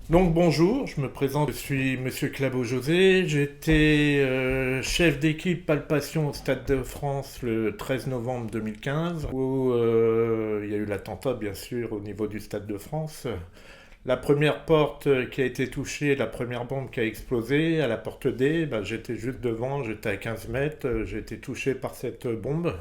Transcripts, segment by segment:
Donc bonjour, je me présente, je suis Monsieur Clabot-José, j'étais chef d'équipe Palpation au Stade de France le 13 novembre 2015, où il y a eu l'attentat bien sûr au niveau du Stade de France. La première porte qui a été touchée, la première bombe qui a explosé, à la porte D, bah, j'étais juste devant, j'étais à 15 mètres, j'ai été touché par cette bombe.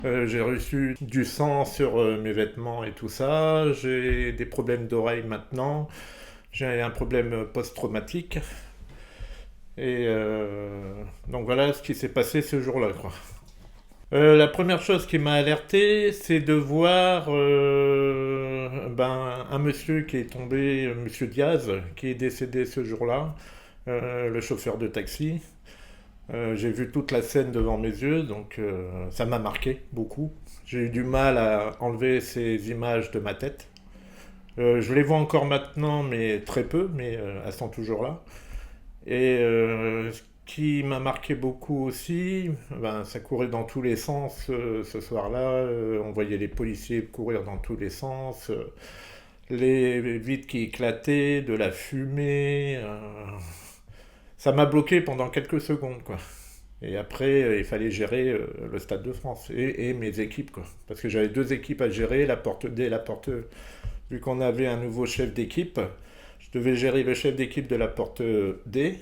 J'ai reçu du sang sur mes vêtements et tout ça, j'ai des problèmes d'oreille maintenant. J'ai un problème post-traumatique. Et donc voilà ce qui s'est passé ce jour-là, quoi. La première chose qui m'a alerté, c'est de voir un monsieur qui est tombé, monsieur Diaz, qui est décédé ce jour-là, le chauffeur de taxi. J'ai vu toute la scène devant mes yeux, donc ça m'a marqué beaucoup. J'ai eu du mal à enlever ces images de ma tête. Je les vois encore maintenant, mais très peu, mais elles sont toujours là. Et ce qui m'a marqué beaucoup aussi, ben, ça courait dans tous les sens ce soir-là. On voyait les policiers courir dans tous les sens, les vitres qui éclataient, de la fumée. Ça m'a bloqué pendant quelques secondes, quoi. Et après, il fallait gérer le Stade de France et mes équipes, quoi. Parce que j'avais deux équipes à gérer, la porte D et la porte E. Vu qu'on avait un nouveau chef d'équipe, je devais gérer le chef d'équipe de la porte D,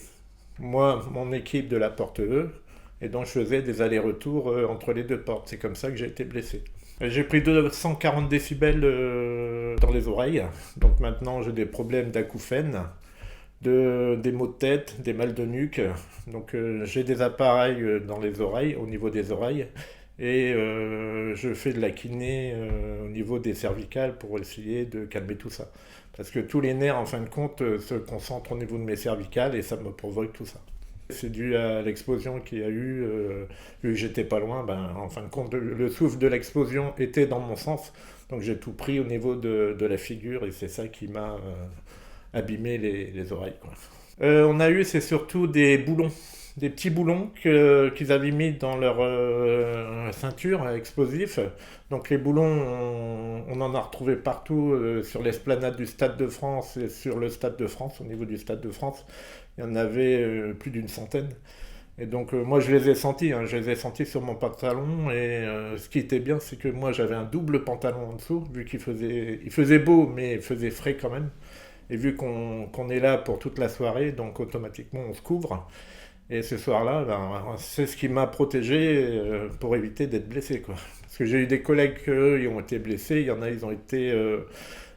moi, mon équipe de la porte E, et donc je faisais des allers-retours entre les deux portes. C'est comme ça que j'ai été blessé. J'ai pris 240 décibels dans les oreilles, donc maintenant j'ai des problèmes d'acouphènes, des maux de tête, des mal de nuque. Donc j'ai des appareils dans les oreilles, au niveau des oreilles, et je fais de la kiné au niveau des cervicales pour essayer de calmer tout ça. Parce que tous les nerfs, en fin de compte, se concentrent au niveau de mes cervicales et ça me provoque tout ça. C'est dû à l'explosion qu'il y a eu, vu que j'étais pas loin, ben, en fin de compte, le souffle de l'explosion était dans mon sens, donc j'ai tout pris au niveau de la figure et c'est ça qui m'a abîmé les oreilles, quoi. On a eu, c'est surtout des boulons, des petits boulons qu'ils avaient mis dans leur ceinture explosif. Donc les boulons, on en a retrouvé partout sur l'esplanade du Stade de France et sur le Stade de France, au niveau du Stade de France. Il y en avait plus d'une centaine. Et donc moi je les ai sentis, hein, je les ai sentis sur mon pantalon et ce qui était bien c'est que moi j'avais un double pantalon en dessous vu il faisait beau mais il faisait frais quand même. Et vu qu'on est là pour toute la soirée, donc automatiquement on se couvre. Et ce soir-là, ben, c'est ce qui m'a protégé pour éviter d'être blessé, quoi. Parce que j'ai eu des collègues qui eux, ils ont été blessés, il y en a ils ont été...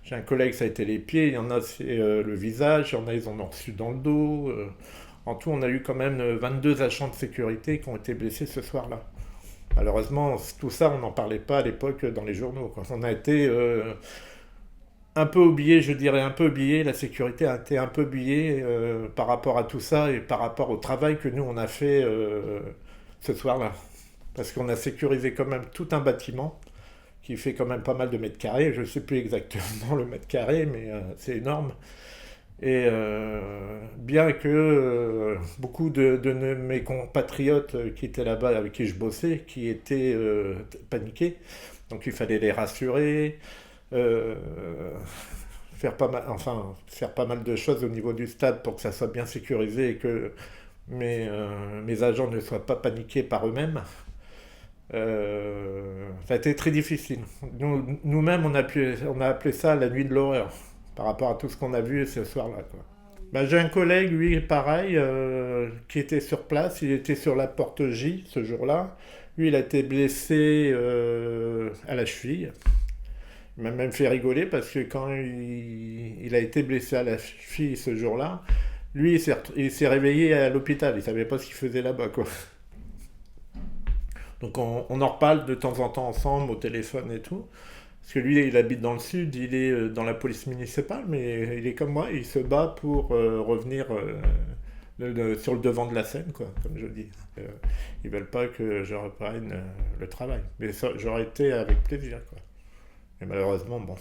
j'ai un collègue ça a été les pieds, il y en a c'est le visage, il y en a ils en ont reçu dans le dos. En tout on a eu quand même 22 agents de sécurité qui ont été blessés ce soir-là. Malheureusement tout ça on n'en parlait pas à l'époque dans les journaux, quoi. On a été un peu oublié, je dirais un peu oublié, la sécurité a été un peu oubliée par rapport à tout ça et par rapport au travail que nous on a fait ce soir-là. Parce qu'on a sécurisé quand même tout un bâtiment qui fait quand même pas mal de mètres carrés, je ne sais plus exactement le mètre carré, mais c'est énorme. Et bien que beaucoup de mes compatriotes qui étaient là-bas, avec qui je bossais, qui étaient paniqués, donc il fallait les rassurer, euh, faire pas mal de choses au niveau du stade pour que ça soit bien sécurisé et que mes agents ne soient pas paniqués par eux-mêmes. Ça a été très difficile. Nous-mêmes, on a appelé ça la nuit de l'horreur par rapport à tout ce qu'on a vu ce soir-là, quoi. Ben, j'ai un collègue, lui, pareil, qui était sur place. Il était sur la porte J ce jour-là. Lui, il a été blessé à la cheville. Il m'a même fait rigoler parce que quand il a été blessé à la cheville ce jour-là, lui, il s'est réveillé à l'hôpital. Il savait pas ce qu'il faisait là-bas, quoi. Donc on en reparle de temps en temps ensemble au téléphone et tout. Parce que lui, il habite dans le sud, il est dans la police municipale, mais il est comme moi, il se bat pour revenir sur le devant de la scène, quoi, comme je dis. Euh, Ils veulent pas que je reprenne le travail. Mais ça, j'aurais été avec plaisir, quoi. Mais malheureusement, bon,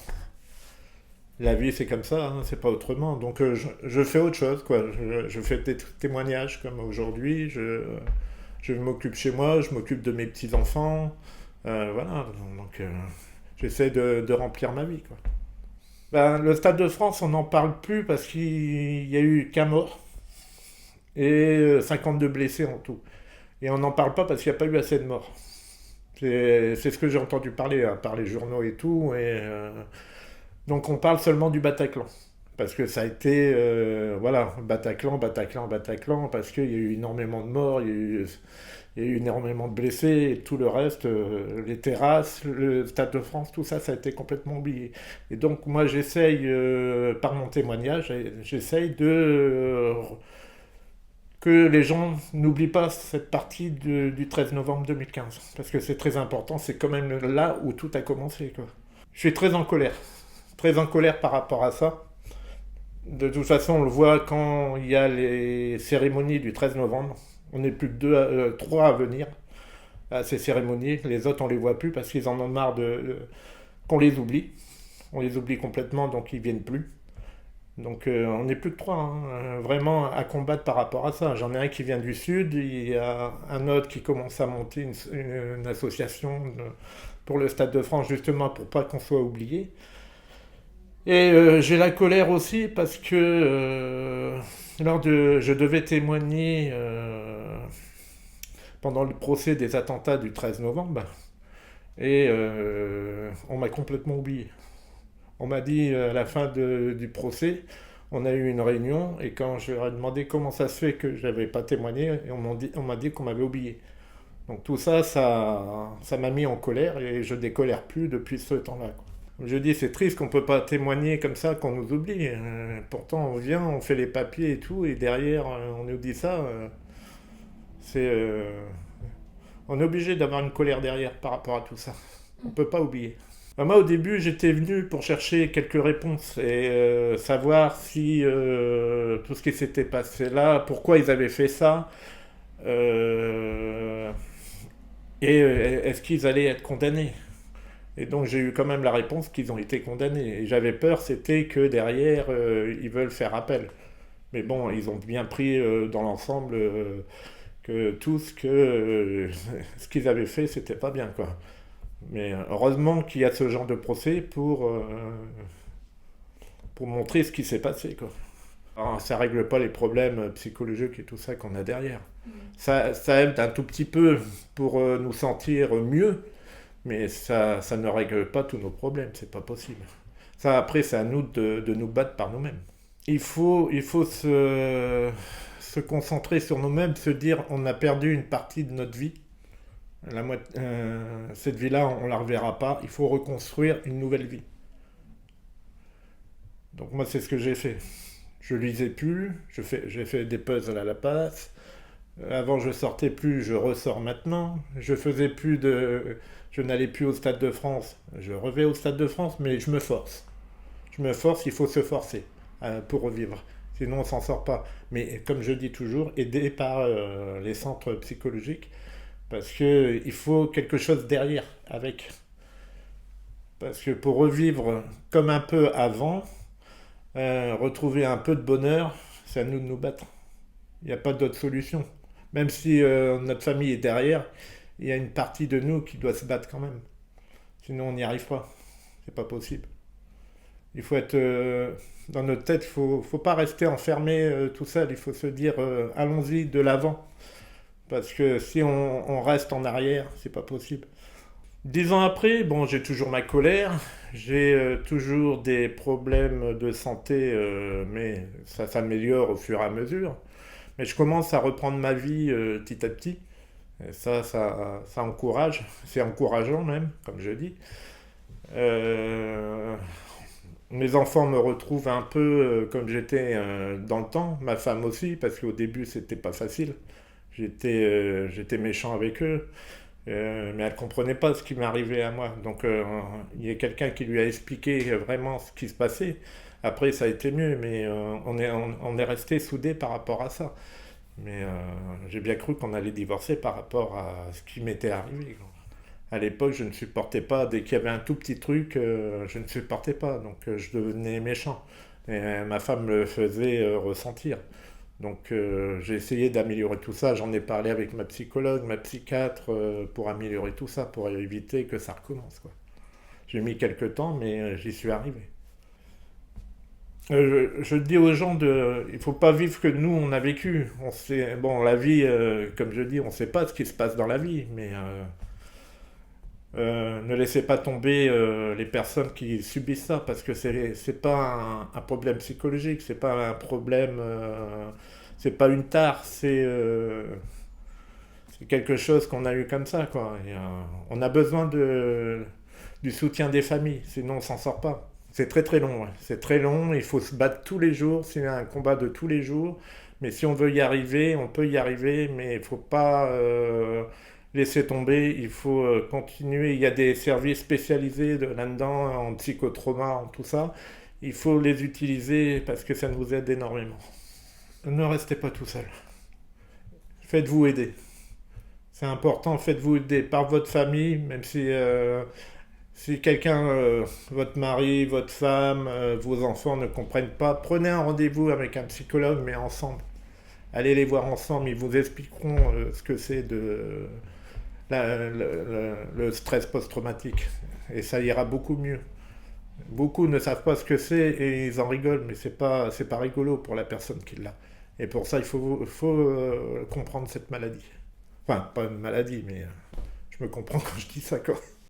la vie c'est comme ça, hein, c'est pas autrement. Donc je fais autre chose, quoi. Je fais des témoignages comme aujourd'hui. Je m'occupe chez moi, je m'occupe de mes petits enfants. Voilà, donc j'essaie de remplir ma vie, quoi. Ben, le Stade de France, on n'en parle plus parce qu'il y a eu qu'un mort et 52 blessés en tout. Et on n'en parle pas parce qu'il n'y a pas eu assez de morts. C'est ce que j'ai entendu parler par les journaux et tout. Donc on parle seulement du Bataclan. Parce que ça a été, voilà, Bataclan, Bataclan, Bataclan, parce qu'il y a eu énormément de morts, il y a eu énormément de blessés, et tout le reste, les terrasses, le Stade de France, tout ça, ça a été complètement oublié. Et donc moi j'essaye, par mon témoignage, j'essaye de que les gens n'oublient pas cette partie du 13 novembre 2015. Parce que c'est très important, c'est quand même là où tout a commencé, quoi. Je suis très en colère par rapport à ça. De toute façon, on le voit quand il y a les cérémonies du 13 novembre. On n'est plus que trois à venir à ces cérémonies. Les autres, on les voit plus parce qu'ils en ont marre qu'on les oublie. On les oublie complètement, donc ils viennent plus. Donc on n'est plus que trois, hein, vraiment à combattre par rapport à ça. J'en ai un qui vient du sud, il y a un autre qui commence à monter une association pour le Stade de France justement pour pas qu'on soit oublié. Et j'ai la colère aussi parce que je devais témoigner pendant le procès des attentats du 13 novembre et on m'a complètement oublié. On m'a dit à la fin du procès, on a eu une réunion et quand je leur ai demandé comment ça se fait que je n'avais pas témoigné, on m'a dit qu'on m'avait oublié. Donc tout ça, ça m'a mis en colère et je décolère plus depuis ce temps-là, quoi. Je dis c'est triste qu'on peut pas témoigner comme ça, qu'on nous oublie. Pourtant on vient, on fait les papiers et tout, et derrière on nous dit ça. C'est, on est obligé d'avoir une colère derrière par rapport à tout ça. On peut pas oublier. Ben, moi, au début, j'étais venu pour chercher quelques réponses et savoir si tout ce qui s'était passé là, pourquoi ils avaient fait ça, euh, et est-ce qu'ils allaient être condamnés. Et donc j'ai eu quand même la réponse qu'ils ont été condamnés. Et j'avais peur, c'était que derrière, ils veulent faire appel. Mais bon, ils ont bien pris dans l'ensemble que tout ce qu'ils avaient fait, c'était pas bien, quoi. Mais heureusement qu'il y a ce genre de procès pour montrer ce qui s'est passé, quoi. Alors, ça règle pas les problèmes psychologiques et tout ça qu'on a derrière. Ça aide un tout petit peu pour nous sentir mieux, mais ça ne règle pas tous nos problèmes, c'est pas possible. Ça, après, c'est à nous de nous battre par nous-mêmes. Il faut se concentrer sur nous-mêmes, se dire on a perdu une partie de notre vie. Cette vie-là, on ne la reverra pas. Il faut reconstruire une nouvelle vie. Donc moi, c'est ce que j'ai fait. Je lisais plus, j'ai fait des puzzles à la passe. Avant, je sortais plus, je ressors maintenant. Je n'allais plus au Stade de France. Je revais au Stade de France, mais je me force. Je me force, il faut se forcer pour revivre. Sinon, on s'en sort pas. Mais comme je dis toujours, aidé par les centres psychologiques, parce que il faut quelque chose derrière avec. Parce que pour revivre comme un peu avant, retrouver un peu de bonheur, c'est à nous de nous battre. Il n'y a pas d'autre solution. Même si notre famille est derrière, il y a une partie de nous qui doit se battre quand même. Sinon, on n'y arrive pas. C'est pas possible. Il faut être dans notre tête, faut pas rester enfermé tout seul. Il faut se dire allons-y de l'avant. Parce que si on reste en arrière, c'est pas possible. 10 ans après, bon, j'ai toujours ma colère, j'ai toujours des problèmes de santé, mais ça s'améliore au fur et à mesure. Mais je commence à reprendre ma vie petit à petit. Et ça encourage, c'est encourageant même, comme je dis. Euh, Mes enfants me retrouvent un peu comme j'étais dans le temps, ma femme aussi, parce qu'au début c'était pas facile. J'étais méchant avec eux, mais elle comprenait pas ce qui m'arrivait à moi. Donc il y a quelqu'un qui lui a expliqué vraiment ce qui se passait. Après ça a été mieux, mais on est resté soudés par rapport à ça. Mais j'ai bien cru qu'on allait divorcer par rapport à ce qui m'était arrivé, quoi. À l'époque, je ne supportais pas, dès qu'il y avait un tout petit truc, je ne supportais pas, donc je devenais méchant. Et ma femme me le faisait ressentir. Donc j'ai essayé d'améliorer tout ça, j'en ai parlé avec ma psychologue, ma psychiatre, pour améliorer tout ça, pour éviter que ça recommence, quoi. J'ai mis quelques temps, mais j'y suis arrivé. Je dis aux gens il faut pas vivre que nous on a vécu. On sait, bon, la vie, comme je dis, on sait pas ce qui se passe dans la vie, mais ne laissez pas tomber les personnes qui subissent ça, parce que c'est pas un problème psychologique, c'est pas un problème, c'est pas une tare, c'est quelque chose qu'on a eu comme ça, quoi. Et, on a besoin du soutien des familles, sinon on s'en sort pas. C'est très très long, ouais. C'est très long, il faut se battre tous les jours, c'est un combat de tous les jours. Mais si on veut y arriver, on peut y arriver, mais il faut pas laisser tomber, il faut continuer. Il y a des services spécialisés là-dedans, en psychotrauma, en tout ça. Il faut les utiliser parce que ça nous aide énormément. Ne restez pas tout seul. Faites-vous aider. C'est important, faites-vous aider par votre famille, même si quelqu'un, votre mari, votre femme, vos enfants ne comprennent pas, prenez un rendez-vous avec un psychologue, mais ensemble. Allez les voir ensemble, ils vous expliqueront ce que c'est le stress post-traumatique. Et ça ira beaucoup mieux. Beaucoup ne savent pas ce que c'est et ils en rigolent, mais c'est pas rigolo pour la personne qui l'a. Et pour ça, il faut comprendre cette maladie. Enfin, pas une maladie, mais je me comprends quand je dis ça, quoi.